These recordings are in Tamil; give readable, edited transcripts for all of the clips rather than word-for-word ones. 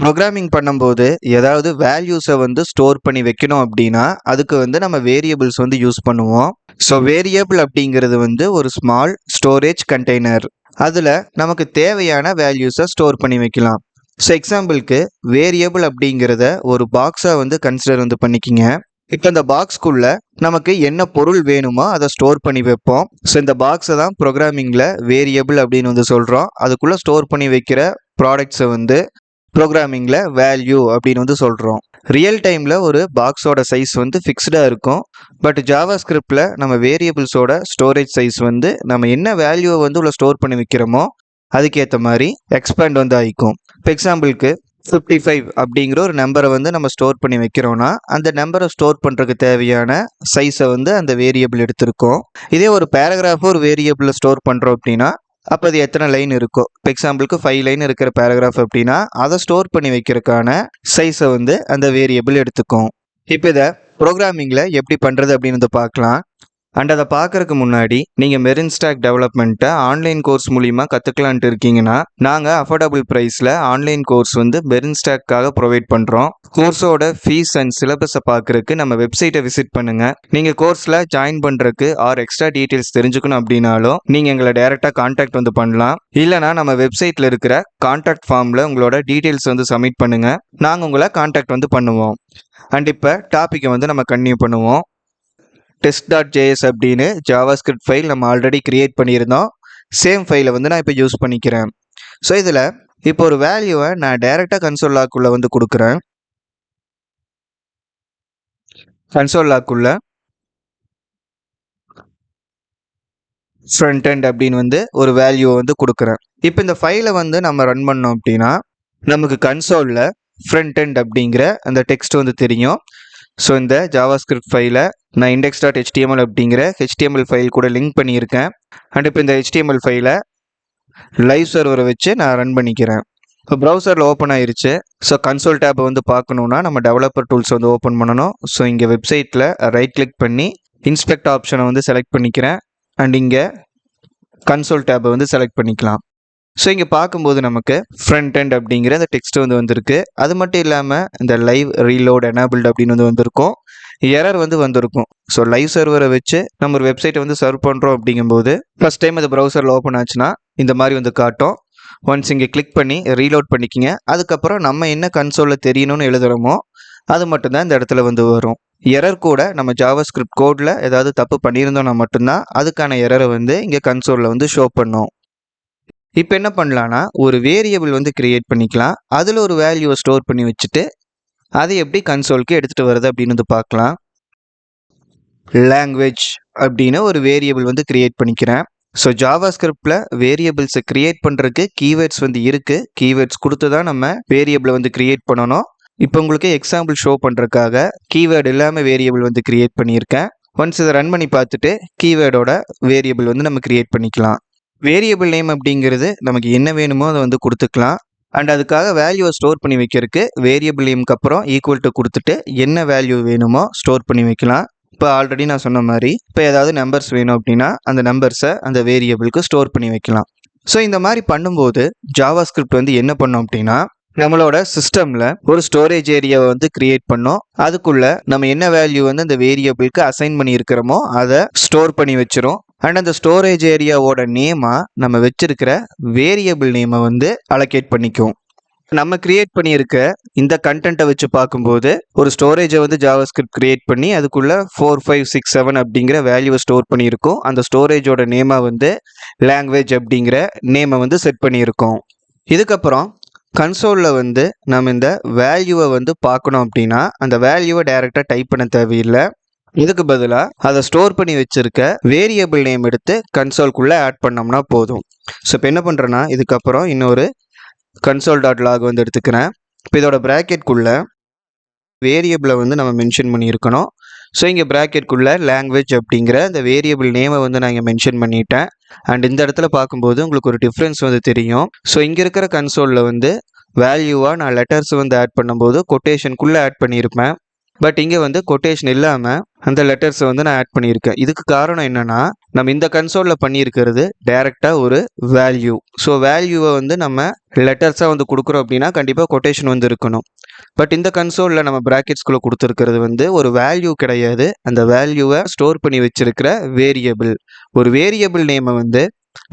ப்ரோக்ராமிங் பண்ணும்போது ஏதாவது வேல்யூஸை வந்து ஸ்டோர் பண்ணி வைக்கணும் அப்படின்னா அதுக்கு வந்து நம்ம வேரியபிள்ஸ் வந்து யூஸ் பண்ணுவோம். ஸோ வேரியபிள் அப்படிங்கிறது வந்து ஒரு ஸ்மால் ஸ்டோரேஜ் கண்டெய்னர். அதில் நமக்கு தேவையான வேல்யூஸை ஸ்டோர் பண்ணி வைக்கலாம். ஸோ எக்ஸாம்பிளுக்கு வேரியபிள் அப்படிங்கிறத ஒரு பாக்ஸாக வந்து கன்சிடர் வந்து பண்ணிக்கிங்க. இப்போ இந்த பாக்ஸ்க்குள்ள நமக்கு என்ன பொருள் வேணுமோ அதை ஸ்டோர் பண்ணி வைப்போம். ஸோ இந்த பாக்ஸை தான் ப்ரோக்ராமிங்கில் வேரியபிள் அப்படின்னு வந்து சொல்கிறோம். அதுக்குள்ளே ஸ்டோர் பண்ணி வைக்கிற ப்ராடக்ட்ஸை வந்து ப்ரோக்ராமிங்கில் வேல்யூ அப்படின்னு வந்து சொல்கிறோம். ரியல் டைமில் ஒரு பாக்ஸோட சைஸ் வந்து ஃபிக்ஸ்டாக இருக்கும். பட் ஜாவா ஸ்கிரிப்டில் நம்ம வேரியபிள்ஸோட ஸ்டோரேஜ் சைஸ் வந்து நம்ம என்ன வேல்யூவை வந்து உள்ள ஸ்டோர் பண்ணி வைக்கிறோமோ அதுக்கேற்ற மாதிரி எக்ஸ்பேண்ட் வந்து ஆகிக்கும். இப்போ எக்ஸாம்பிளுக்கு 55 அப்படிங்கிற ஒரு நம்பரை வந்து நம்ம ஸ்டோர் பண்ணி வைக்கிறோன்னா அந்த நம்பரை ஸ்டோர் பண்ணுறதுக்கு தேவையான சைஸை வந்து அந்த வேரியபிள் எடுத்திருக்கோம். இதே ஒரு பேராகிராஃபை ஒரு வேரியபிளில் ஸ்டோர் பண்ணுறோம் அப்படின்னா அப்போ அது எத்தனை லைன் இருக்கோ, இப்போ எக்ஸாம்பிளுக்கு 5 லைன் இருக்கிற பேராகிராஃப் அப்படின்னா அதை ஸ்டோர் பண்ணி வைக்கிறதுக்கான சைஸை வந்து அந்த வேரியபிள் எடுத்துக்கும். இப்போ இதை ப்ரோக்ராமிங்கில் எப்படி பண்ணுறது அப்படின்னு வந்து பார்க்கலாம். அண்ட் அதை பார்க்கறதுக்கு முன்னாடி நீங்கள் மெரின் ஸ்டாக் டெவலப்மெண்ட்டை ஆன்லைன் கோர்ஸ் மூலிமா கற்றுக்கலான்ட்டு இருக்கீங்கன்னா நாங்கள் அஃபோர்டபுள் ப்ரைஸில் ஆன்லைன் கோர்ஸ் வந்து மெரின் ஸ்டாக்காக ப்ரொவைட் பண்ணுறோம். கோர்ஸோட ஃபீஸ் அண்ட் சிலபஸை பார்க்குறதுக்கு நம்ம வெப்சைட்டை விசிட் பண்ணுங்கள். நீங்கள் கோர்ஸில் ஜாயின் பண்ணுறதுக்கு எக்ஸ்ட்ரா டீட்டெயில்ஸ் தெரிஞ்சுக்கணும் அப்படின்னாலும் நீங்கள் எங்களை டைரெக்டாக கான்டாக்ட் வந்து பண்ணலாம். இல்லைனா நம்ம வெப்சைட்டில் இருக்கிற கான்டாக்ட் ஃபார்மில் உங்களோட டீட்டெயில்ஸ் வந்து சப்மிட் பண்ணுங்கள். நாங்கள் உங்களை கான்டாக்ட் வந்து பண்ணுவோம். அண்ட் இப்போ டாப்பிக்கை வந்து நம்ம கன்டினியூ பண்ணுவோம். test.js அப்படின்னு ஜாவாஸ்கிரிப்ட் ஃபைல் நம்ம ஆல்ரெடி கிரியேட் பண்ணியிருந்தோம். சேம் ஃபைலை வந்து நான் இப்போ யூஸ் பண்ணிக்கிறேன். ஸோ இதில் இப்போ ஒரு வேல்யூவை நான் டைரெக்டாக கன்சோல் லாக்குள்ளே வந்து கொடுக்குறேன். கன்சோல் லாக்குள்ள ஃப்ரண்ட் எண்ட் அப்படின்னு வந்து ஒரு வேல்யூவை வந்து கொடுக்குறேன். இப்போ இந்த ஃபைலை வந்து நம்ம ரன் பண்ணோம் அப்படின்னா நமக்கு கன்சோலில் ஃப்ரண்ட் எண்ட் அப்படிங்கிற அந்த டெக்ஸ்ட் வந்து தெரியும். ஸோ இந்த ஜாவாஸ்கிரிப்ட் ஃபைலை நான் index.html அப்படிங்கிற HTML ஃபைல் கூட லிங்க் பண்ணியிருக்கேன். அண்ட் இப்போ இந்த HTML ஃபைலை லைவ் சர்வரை வச்சு நான் ரன் பண்ணிக்கிறேன். இப்போ ப்ரௌசரில் ஓப்பன் ஆயிருச்சு. ஸோ கன்சோல் டேப்பை வந்து பார்க்கணுன்னா நம்ம டெவலப்பர் டூல்ஸ் வந்து ஓப்பன் பண்ணணும். ஸோ இங்கே வெப்சைட்டில் ரைட் கிளிக் பண்ணி இன்ஸ்பெக்ட் ஆப்ஷனை வந்து செலக்ட் பண்ணிக்கிறேன். அண்ட் இங்கே கன்சோல் டேப்பை வந்து செலக்ட் பண்ணிக்கலாம். ஸோ இங்கே பார்க்கும்போது நமக்கு ஃப்ரண்ட் எண்ட் அப்படிங்கிற அந்த டெக்ஸ்ட் வந்து வந்திருக்கு. அது மட்டும் இல்லாமல் இந்த லைவ் ரீலோட் எனேபிள்டு அப்படின்னு வந்து வந்திருக்கும். எரர் வந்து வந்திருக்கும். ஸோ லைவ் சர்வரை வச்சு நம்ம ஒரு வெப்சைட்டை வந்து சர்வ் பண்ணுறோம் அப்படிங்கும்போது ஃபஸ்ட் டைம் அது ப்ரௌசரில் ஓப்பன் ஆச்சுன்னா இந்த மாதிரி வந்து காட்டும். ஒன்ஸ் இங்கே கிளிக் பண்ணி ரீலோட் பண்ணிக்கிங்க. அதுக்கப்புறம் நம்ம என்ன கன்சோலில் தெரியணும்னு எழுதுகிறோமோ அது மட்டும்தான் இந்த இடத்துல வந்து வரும். எரர் கூட நம்ம ஜாவாஸ்கிரிப்ட் கோடில் ஏதாவது தப்பு பண்ணியிருந்தோம்னா மட்டும்தான் அதுக்கான எரரை வந்து இங்கே கன்சோலில் வந்து ஷோ பண்ணும். இப்போ என்ன பண்ணலான்னா ஒரு வேரியபிள் வந்து கிரியேட் பண்ணிக்கலாம். அதில் ஒரு வேல்யூவை ஸ்டோர் பண்ணி வச்சுட்டு அதை எப்படி கன்சோலுக்கு எடுத்துகிட்டு வருது அப்படின்னு வந்து பார்க்கலாம். லாங்குவேஜ் அப்படின்னு ஒரு வேரியபிள் வந்து கிரியேட் பண்ணிக்கிறேன். ஸோ ஜாவாஸ்கிரிப்டில் வேரியபிள்ஸை கிரியேட் பண்ணுறதுக்கு கீவேர்ட்ஸ் வந்து இருக்குது. கீவேர்ட்ஸ் கொடுத்து தான் நம்ம வேரியபிளை வந்து கிரியேட் பண்ணணும். இப்போ உங்களுக்கு எக்ஸாம்பிள் ஷோ பண்ணுறதுக்காக கீவேர்டு இல்லாமல் வேரியபிள் வந்து கிரியேட் பண்ணியிருக்கேன். ஒன்ஸ் இதை ரன் பண்ணி பார்த்துட்டு கீவேர்டோட வேரியபிள் வந்து நம்ம கிரியேட் பண்ணிக்கலாம். வேரியபிள் நேம் அப்படிங்கிறது நமக்கு என்ன வேணுமோ அதை வந்து கொடுத்துக்கலாம். அண்ட் அதுக்காக வேல்யூவை ஸ்டோர் பண்ணி வைக்கிறதுக்கு வேரியபிள் நேமுக்கு அப்புறம் ஈக்குவல் டு கொடுத்துட்டு என்ன வேல்யூ வேணுமோ ஸ்டோர் பண்ணி வைக்கலாம். இப்போ ஆல்ரெடி நான் சொன்ன மாதிரி இப்போ ஏதாவது நம்பர்ஸ் வேணும் அப்படின்னா அந்த நம்பர்ஸை அந்த வேரியபிளுக்கு ஸ்டோர் பண்ணி வைக்கலாம். ஸோ இந்த மாதிரி பண்ணும்போது ஜாவாஸ்கிரிப்ட் வந்து என்ன பண்ணோம் அப்படின்னா நம்மளோட சிஸ்டமில் ஒரு ஸ்டோரேஜ் ஏரியாவை வந்து கிரியேட் பண்ணோம். அதுக்குள்ள நம்ம என்ன வேல்யூ வந்து அந்த வேரியபிளுக்கு அசைன் பண்ணி இருக்கிறோமோ அதை ஸ்டோர் பண்ணி வச்சிரும். அண்ட் அந்த ஸ்டோரேஜ் ஏரியாவோட நேமாக நம்ம வச்சிருக்கிற வேரியபிள் நேமை வந்து அலோகேட் பண்ணிக்கும். நம்ம கிரியேட் பண்ணியிருக்க இந்த கண்டென்ட்டை வச்சு பார்க்கும்போது ஒரு ஸ்டோரேஜை வந்து ஜாவாஸ்கிரிப்ட் கிரியேட் பண்ணி அதுக்குள்ள 4, 5, 6, 7 அப்படிங்கிற வேல்யூவை ஸ்டோர் பண்ணியிருக்கோம். அந்த ஸ்டோரேஜோட நேமாக வந்து லாங்குவேஜ் அப்படிங்கிற நேமை வந்து செட் பண்ணியிருக்கோம். இதுக்கப்புறம் கன்சோலில் வந்து நம்ம இந்த வேல்யூவை வந்து பார்க்கணும் அப்படின்னா அந்த வேல்யூவை டைரெக்டாக டைப் பண்ண தேவையில்லை. இதுக்கு பதிலாக அதை ஸ்டோர் பண்ணி வச்சிருக்க வேரியபிள் நேம் எடுத்து கன்சோல்குள்ளே ஆட் பண்ணோம்னா போதும். ஸோ இப்போ என்ன பண்ணுறேன்னா இதுக்கப்புறம் இன்னொரு console.log வந்து எடுத்துக்கிறேன். இப்போ இதோட ப்ராக்கெட்குள்ளே வேரியபிளை வந்து நம்ம மென்ஷன் பண்ணியிருக்கணும். ஸோ இங்கே ப்ராக்கெட்குள்ளே லாங்குவேஜ் அப்படிங்கிற இந்த வேரியபிள் நேமை வந்து நான் இங்கே மென்ஷன் பண்ணிட்டேன். அண்ட் இந்த இடத்துல பார்க்கும்போது உங்களுக்கு ஒரு டிஃப்ரென்ஸ் வந்து தெரியும். ஸோ இங்கே இருக்கிற கன்சோலில் வந்து வேல்யூவாக நான் லெட்டர்ஸ் வந்து ஆட் பண்ணும்போது கொட்டேஷனுக்குள்ளே ஆட் பண்ணியிருப்பேன். பட் இங்கே வந்து கொட்டேஷன் இல்லாமல் அந்த லெட்டர்ஸை வந்து நான் ஆட் பண்ணியிருக்கேன். இதுக்கு காரணம் என்னென்னா, நம்ம இந்த கன்சோலில் பண்ணியிருக்கிறது டைரெக்டாக ஒரு வேல்யூ. ஸோ வேல்யூவை வந்து நம்ம லெட்டர்ஸாக வந்து கொடுக்குறோம் அப்படின்னா கண்டிப்பாக கொட்டேஷன் வந்து இருக்கணும். பட் இந்த கன்சோலில் நம்ம ப்ராக்கெட்ஸ்குள்ளே கொடுத்துருக்கிறது வந்து ஒரு வேல்யூ கிடையாது. அந்த வேல்யூவை ஸ்டோர் பண்ணி வச்சிருக்கிற வேரியபிள். ஒரு வேரியபிள் நேமை வந்து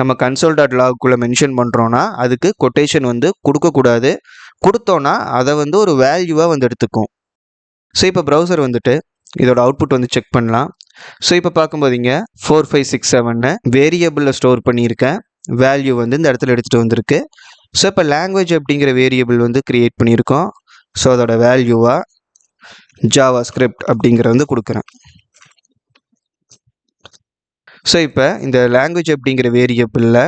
நம்ம console.logக்குள்ளே மென்ஷன் பண்ணுறோன்னா அதுக்கு கொட்டேஷன் வந்து கொடுக்கக்கூடாது. கொடுத்தோன்னா அதை வந்து ஒரு வேல்யூவாக வந்து எடுத்துக்கும். ஸோ இப்போ ப்ரௌசர் வந்துட்டு இதோட அவுட்புட் வந்து செக் பண்ணலாம். ஸோ இப்போ பார்க்கும்போது இங்கே 4567 வேரியபிளில் ஸ்டோர் பண்ணியிருக்கேன். வேல்யூ வந்து இந்த இடத்துல எடுத்துகிட்டு வந்திருக்கு. ஸோ இப்போ லாங்குவேஜ் அப்படிங்கிற வேரியபிள் வந்து க்ரியேட் பண்ணியிருக்கோம். ஸோ அதோட வேல்யூவாக JavaScript அப்படிங்கிற வந்து கொடுக்குறேன். ஸோ இப்போ இந்த லாங்குவேஜ் அப்படிங்கிற வேரியபிளில்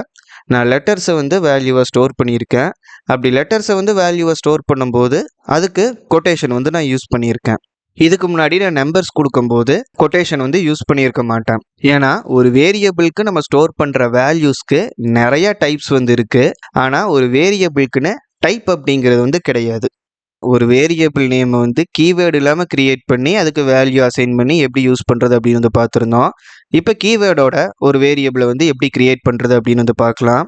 நான் லெட்டர்ஸை வந்து வேல்யூவாக ஸ்டோர் பண்ணியிருக்கேன். அப்படி லெட்டர்ஸை வந்து வேல்யூவாக ஸ்டோர் பண்ணும்போது அதுக்கு கொட்டேஷன் வந்து நான் யூஸ் பண்ணியிருக்கேன். இதுக்கு முன்னாடி நான் நம்பர்ஸ் கொடுக்கும்போது கொட்டேஷன் வந்து யூஸ் பண்ணியிருக்க மாட்டேன். ஏன்னா ஒரு வேரியபிளுக்கு நம்ம ஸ்டோர் பண்ணுற வேல்யூஸ்க்கு நிறைய டைப்ஸ் வந்து இருக்குது. ஆனால் ஒரு வேரியபிளுக்குன்னு டைப் அப்படிங்கிறது வந்து கிடையாது. ஒரு வேரியபிள் நேம் வந்து கீவேர்டு இல்லாமல் க்ரியேட் பண்ணி அதுக்கு வேல்யூ அசைன் பண்ணி எப்படி யூஸ் பண்ணுறது அப்படின்னு வந்து பார்த்துருந்தோம். இப்போ கீவேர்டோட ஒரு வேரியபிளை வந்து எப்படி க்ரியேட் பண்ணுறது அப்படின்னு வந்து பார்க்கலாம்.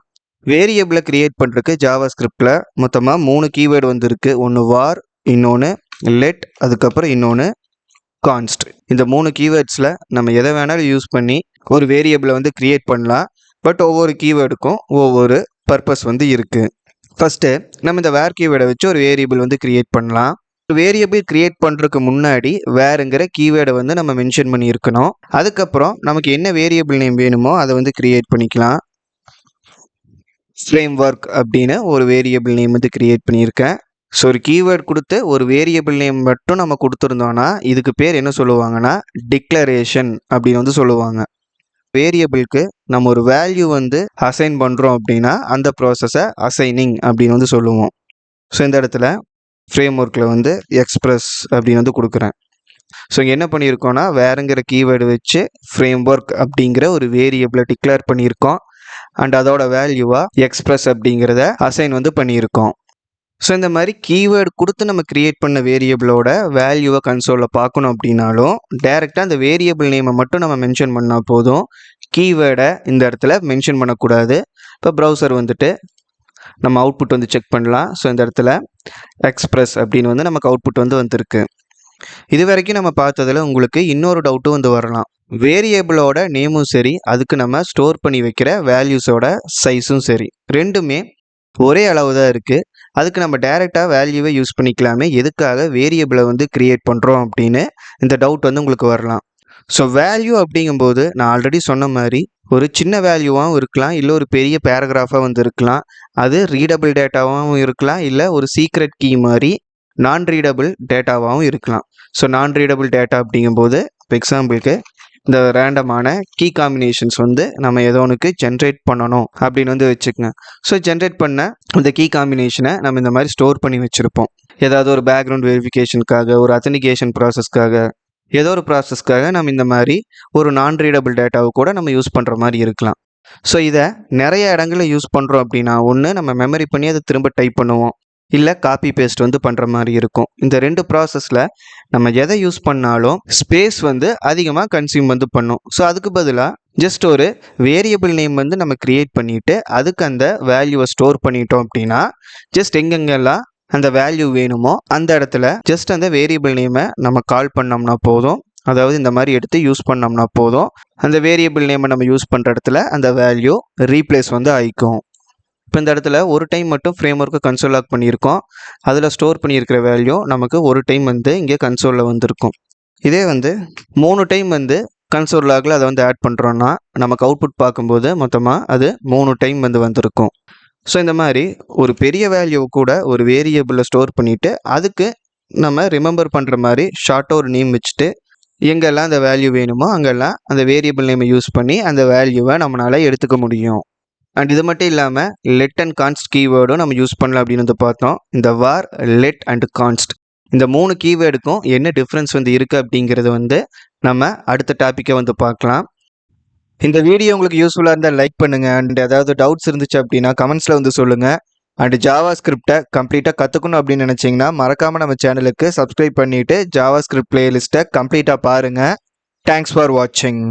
வேரியபிளை க்ரியேட் பண்ணுறதுக்கு JavaScriptல மொத்தமாக 3 கீவேர்டு வந்து இருக்குது. ஒன்று var, இன்னொன்று let, அதுக்கப்புறம் இன்னொன்று கான்ஸ்ட். இந்த 3 கீவேர்ட்ஸில் நம்ம எதை வேணாலும் யூஸ் பண்ணி ஒரு வேரியபிளை வந்து க்ரியேட் பண்ணலாம். பட் ஒவ்வொரு கீவேர்டுக்கும் ஒவ்வொரு பர்பஸ் வந்து இருக்குது. ஃபஸ்ட்டு நம்ம இந்த வேர் கீவேர்டை வச்சு ஒரு வேரியபிள் வந்து க்ரியேட் பண்ணலாம். ஒரு வேரியபிள் க்ரியேட் பண்ணுறதுக்கு முன்னாடி வேறுங்கிற கீவேர்டை வந்து நம்ம மென்ஷன் பண்ணியிருக்கணும். அதுக்கப்புறம் நமக்கு என்ன வேரியபிள் நேம் வேணுமோ அதை வந்து க்ரியேட் பண்ணிக்கலாம். ஃப்ரேம்வொர்க் அப்படின்னு ஒரு வேரியபிள் நேம் வந்து க்ரியேட் பண்ணியிருக்கேன். ஸோ ஒரு கீவேர்ட் கொடுத்து ஒரு வேரியபிள் நேம் மட்டும் நம்ம கொடுத்துருந்தோன்னா இதுக்கு பேர் என்ன சொல்லுவாங்கன்னா டிக்ளரேஷன் அப்படின்னு வந்து சொல்லுவாங்க. வேரியபிளுக்கு நம்ம ஒரு வேல்யூ வந்து அசைன் பண்ணுறோம் அப்படின்னா அந்த ப்ராசஸை அசைனிங் அப்படின்னு வந்து சொல்லுவோம். ஸோ இந்த இடத்துல ஃப்ரேம்வொர்க்கில் வந்து எக்ஸ்பிரஸ் அப்படின்னு வந்து கொடுக்குறேன். ஸோ இங்கே என்ன பண்ணியிருக்கோன்னா வேறுங்கிற கீவேர்டு வச்சு ஃப்ரேம்வொர்க் அப்படிங்கிற ஒரு வேரியபிளை டிக்ளேர் பண்ணியிருக்கோம். அண்ட் அதோட வேல்யூவாக எக்ஸ்பிரஸ் அப்படிங்கிறத அசைன் வந்து பண்ணியிருக்கோம். ஸோ இந்த மாதிரி கீவேர்டு கொடுத்து நம்ம க்ரியேட் பண்ண வேரியபிளோட வேல்யூவை கன்சோலில் பார்க்கணும் அப்படின்னாலும் டைரெக்டாக அந்த வேரியபிள் நேமை மட்டும் நம்ம மென்ஷன் பண்ணால் போதும். கீவேர்டை இந்த இடத்துல மென்ஷன் பண்ணக்கூடாது. இப்போ ப்ரௌசர் வந்துட்டு நம்ம அவுட்புட் வந்து செக் பண்ணலாம். ஸோ இந்த இடத்துல எக்ஸ்பிரஸ் அப்படின்னு வந்து நமக்கு அவுட்புட் வந்து வந்திருக்கு. இது வரைக்கும் நம்ம பார்த்ததில் உங்களுக்கு இன்னொரு டவுட்டும் வந்து வரலாம். வேரியபிளோட நேமும் சரி, அதுக்கு நம்ம ஸ்டோர் பண்ணி வைக்கிற வேல்யூஸோட சைஸும் சரி, ரெண்டுமே ஒரே அளவு தான் இருக்குது. அதுக்கு நம்ம டைரெக்டாக வேல்யூவை யூஸ் பண்ணிக்கலாமே, எதுக்காக வேரியபிளை வந்து க்ரியேட் பண்ணுறோம் அப்படின்னு இந்த டவுட் வந்து உங்களுக்கு வரலாம். ஸோ வேல்யூ அப்படிங்கும்போது நான் ஆல்ரெடி சொன்ன மாதிரி ஒரு சின்ன வேல்யூவாகவும் இருக்கலாம், இல்லை ஒரு பெரிய பேராகிராஃபாக வந்து இருக்கலாம். அது ரீடபிள் டேட்டாவாகவும் இருக்கலாம், இல்லை ஒரு சீக்ரெட் கீ மாதிரி நான் ரீடபிள் டேட்டாவாகவும் இருக்கலாம். ஸோ நான் ரீடபிள் டேட்டா அப்படிங்கும்போது இப்போ எக்ஸாம்பிளுக்கு இந்த ரேண்டமான கீ காம்பினேஷன்ஸ் வந்து நம்ம ஏதோ ஒன்றுக்கு ஜென்ரேட் பண்ணணும் அப்படின்னு வந்து வச்சுக்கோங்க. ஸோ ஜென்ரேட் பண்ண இந்த கீ காம்பினேஷனை நம்ம இந்த மாதிரி ஸ்டோர் பண்ணி வச்சுருப்போம். ஏதாவது ஒரு பேக்ரவுண்ட் வெரிஃபிகேஷனுக்காக, ஒரு அத்தன்டிகேஷன் ப்ராசஸ்க்காக, ஏதோ ஒரு ப்ராசஸ்க்காக நம்ம இந்த மாதிரி ஒரு நான் ரீடபிள் டேட்டாவை கூட நம்ம யூஸ் பண்ணுற மாதிரி இருக்கலாம். ஸோ இதை நிறைய இடங்களில் யூஸ் பண்ணுறோம் அப்படின்னா ஒன்று நம்ம மெமரி பண்ணி அதை திரும்ப டைப் பண்ணுவோம், இல்லை காப்பி பேஸ்ட் வந்து பண்ணுற மாதிரி இருக்கும். இந்த 2 ப்ராசஸில் நம்ம எதை யூஸ் பண்ணாலும் ஸ்பேஸ் வந்து அதிகமாக கன்சியூம் வந்து பண்ணும். ஸோ அதுக்கு பதிலாக ஜஸ்ட் ஒரு வேரியபிள் நேம் வந்து நம்ம க்ரியேட் பண்ணிவிட்டு அதுக்கு அந்த வேல்யூவை ஸ்டோர் பண்ணிட்டோம் அப்படின்னா ஜஸ்ட் எங்கெங்கெல்லாம் அந்த வேல்யூ வேணுமோ அந்த இடத்துல ஜஸ்ட் அந்த வேரியபிள் நேமை நம்ம கால் பண்ணோம்னா போதும். அதாவது இந்த மாதிரி எடுத்து யூஸ் பண்ணோம்னா போதும், அந்த வேரியபிள் நேமை நம்ம யூஸ் பண்ணுற இடத்துல அந்த வேல்யூ ரீப்ளேஸ் வந்து ஆகிக்கும். இப்போ இந்த இடத்துல ஒரு டைம் மட்டும் ஃப்ரேம்வொர்க்கை கன்சோல் லாக் பண்ணியிருக்கோம். அதில் ஸ்டோர் பண்ணியிருக்கிற வேல்யூ நமக்கு ஒரு டைம் வந்து இங்கே கன்சோலில் வந்துருக்கும். இதே வந்து 3 டைம் வந்து கன்சோல் லாகில் அதை வந்து ஆட் பண்ணுறோன்னா நமக்கு அவுட்புட் பார்க்கும்போது மொத்தமாக அது 3 டைம் வந்து வந்திருக்கும். ஸோ இந்த மாதிரி ஒரு பெரிய வேல்யூவை கூட ஒரு வேரியபிளில் ஸ்டோர் பண்ணிவிட்டு அதுக்கு நம்ம ரிமெம்பர் பண்ணுற மாதிரி ஷார்ட்டாக ஒரு நேம் வச்சுட்டு எங்கெல்லாம் அந்த வேல்யூ வேணுமோ அங்கெல்லாம் அந்த வேரியபிள் நேமை யூஸ் பண்ணி அந்த வேல்யூவை நம்மளால் எடுத்துக்க முடியும். அண்ட் இது மட்டும் இல்லாமல் லெட் அண்ட் கான்ஸ்ட் கீவேர்டும் நம்ம யூஸ் பண்ணலாம் அப்படின்னு வந்து பார்த்தோம். இந்த வார், லெட் அண்ட் கான்ஸ்ட் இந்த 3 கீவேர்டுக்கும் என்ன டிஃப்ரென்ஸ் வந்து இருக்குது அப்படிங்கிறது வந்து நம்ம அடுத்த டாப்பிக்கை வந்து பார்க்கலாம். இந்த வீடியோ உங்களுக்கு யூஸ்ஃபுல்லாக இருந்தால் லைக் பண்ணுங்கள். அண்ட் ஏதாவது டவுட்ஸ் இருந்துச்சு அப்படின்னா கமெண்ட்ஸில் வந்து சொல்லுங்கள். அண்ட் ஜாவா ஸ்கிரிப்டை கம்ப்ளீட்டாக கற்றுக்கணும் அப்படின்னு நினச்சிங்கன்னா மறக்காமல் நம்ம சேனலுக்கு சப்ஸ்கிரைப் பண்ணிவிட்டு ஜாவா ஸ்கிரிப்ட் பிளேலிஸ்ட்டை கம்ப்ளீட்டாக பாருங்கள். தேங்க்ஸ் ஃபார் வாட்சிங்.